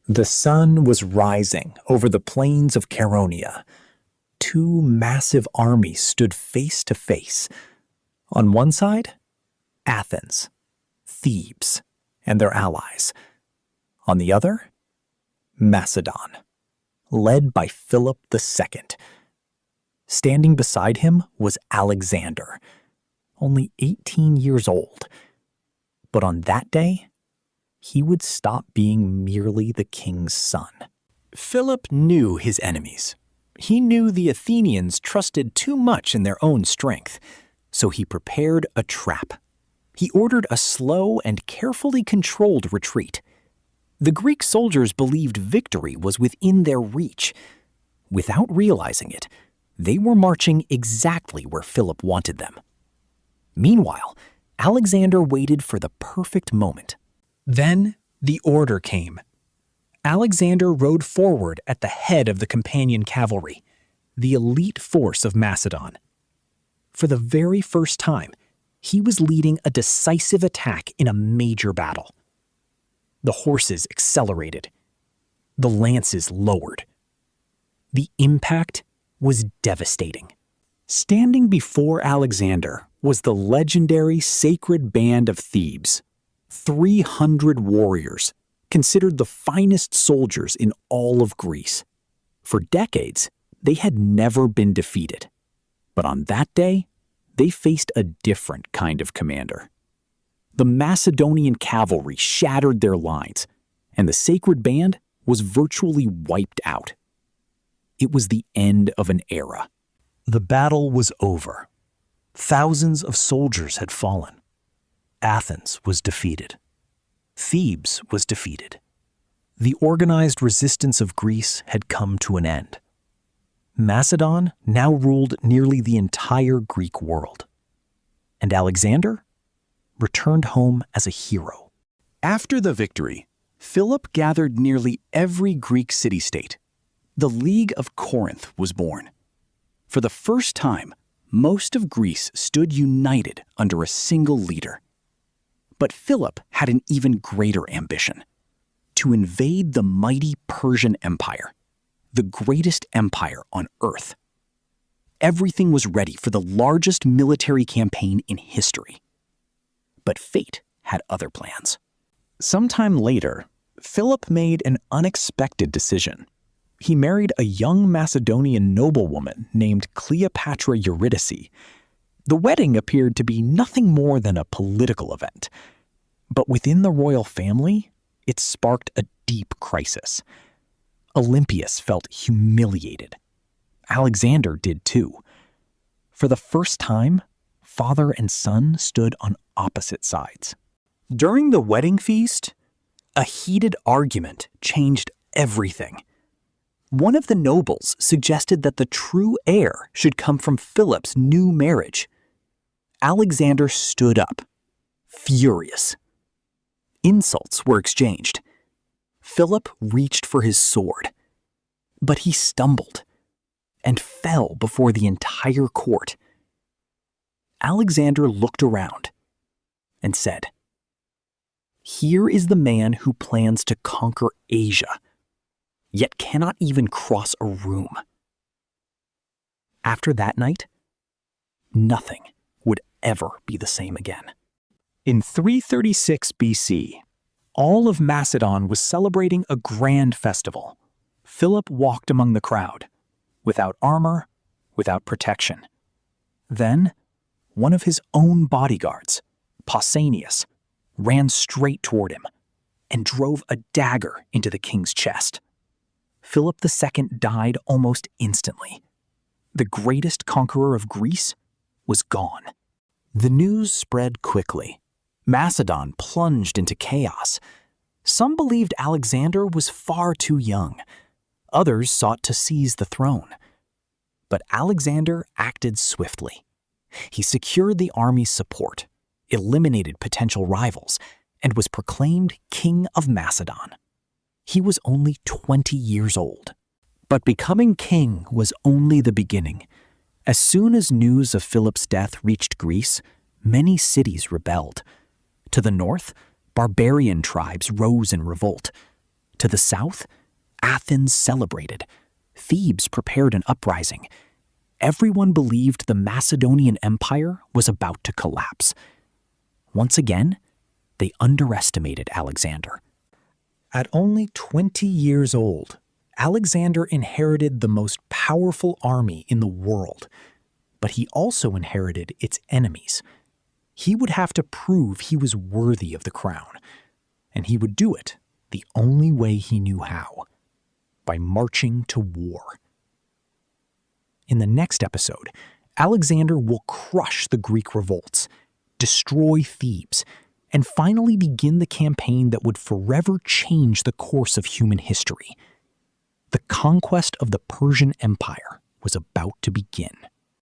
The sun was rising over the plains of Chaeronea. Two massive armies stood face to face. On one side, Athens, Thebes, and their allies. On the other, Macedon, led by Philip II. Standing beside him was Alexander, only 18 years old. But on that day, he would stop being merely the king's son. Philip knew his enemies. He knew the Athenians trusted too much in their own strength, so he prepared a trap. He ordered a slow and carefully controlled retreat. The Greek soldiers believed victory was within their reach. Without realizing it, they were marching exactly where Philip wanted them. Meanwhile, Alexander waited for the perfect moment. Then the order came. Alexander rode forward at the head of the Companion Cavalry, the elite force of Macedon. For the very first time, he was leading a decisive attack in a major battle. The horses accelerated. The lances lowered. The impact was devastating. Standing before Alexander was the legendary Sacred Band of Thebes, 300 warriors, considered the finest soldiers in all of Greece. For decades, they had never been defeated. But on that day, they faced a different kind of commander. The Macedonian cavalry shattered their lines, and the Sacred Band was virtually wiped out. It was the end of an era. The battle was over. Thousands of soldiers had fallen. Athens was defeated. Thebes was defeated. The organized resistance of Greece had come to an end. Macedon now ruled nearly the entire Greek world. And Alexander returned home as a hero. After the victory, Philip gathered nearly every Greek city-state. The League of Corinth was born. For the first time, most of Greece stood united under a single leader. But Philip had an even greater ambition: to invade the mighty Persian Empire, the greatest empire on earth. Everything was ready for the largest military campaign in history. But fate had other plans. Sometime later, Philip made an unexpected decision. He married a young Macedonian noblewoman named Cleopatra Eurydice. The wedding appeared to be nothing more than a political event. But within the royal family, it sparked a deep crisis. Olympias felt humiliated. Alexander did too. For the first time, father and son stood on opposite sides. During the wedding feast, a heated argument changed everything. One of the nobles suggested that the true heir should come from Philip's new marriage. Alexander stood up, furious. Insults were exchanged. Philip reached for his sword, but he stumbled and fell before the entire court. Alexander looked around and said, "Here is the man who plans to conquer Asia, yet cannot even cross a room." After that night, nothing would ever be the same again. In 336 BC, all of Macedon was celebrating a grand festival. Philip walked among the crowd, without armor, without protection. Then, one of his own bodyguards, Pausanias, ran straight toward him and drove a dagger into the king's chest. Philip II died almost instantly. The greatest conqueror of Greece was gone. The news spread quickly. Macedon plunged into chaos. Some believed Alexander was far too young. Others sought to seize the throne. But Alexander acted swiftly. He secured the army's support, eliminated potential rivals, and was proclaimed King of Macedon. He was only 20 years old. But becoming king was only the beginning. As soon as news of Philip's death reached Greece, many cities rebelled. To the north, barbarian tribes rose in revolt. To the south, Athens celebrated. Thebes prepared an uprising. Everyone believed the Macedonian Empire was about to collapse. Once again, they underestimated Alexander. At only 20 years old, Alexander inherited the most powerful army in the world, but he also inherited its enemies. He would have to prove he was worthy of the crown, and he would do it the only way he knew how, by marching to war. In the next episode, Alexander will crush the Greek revolts, destroy Thebes, and finally begin the campaign that would forever change the course of human history. The conquest of the Persian Empire was about to begin.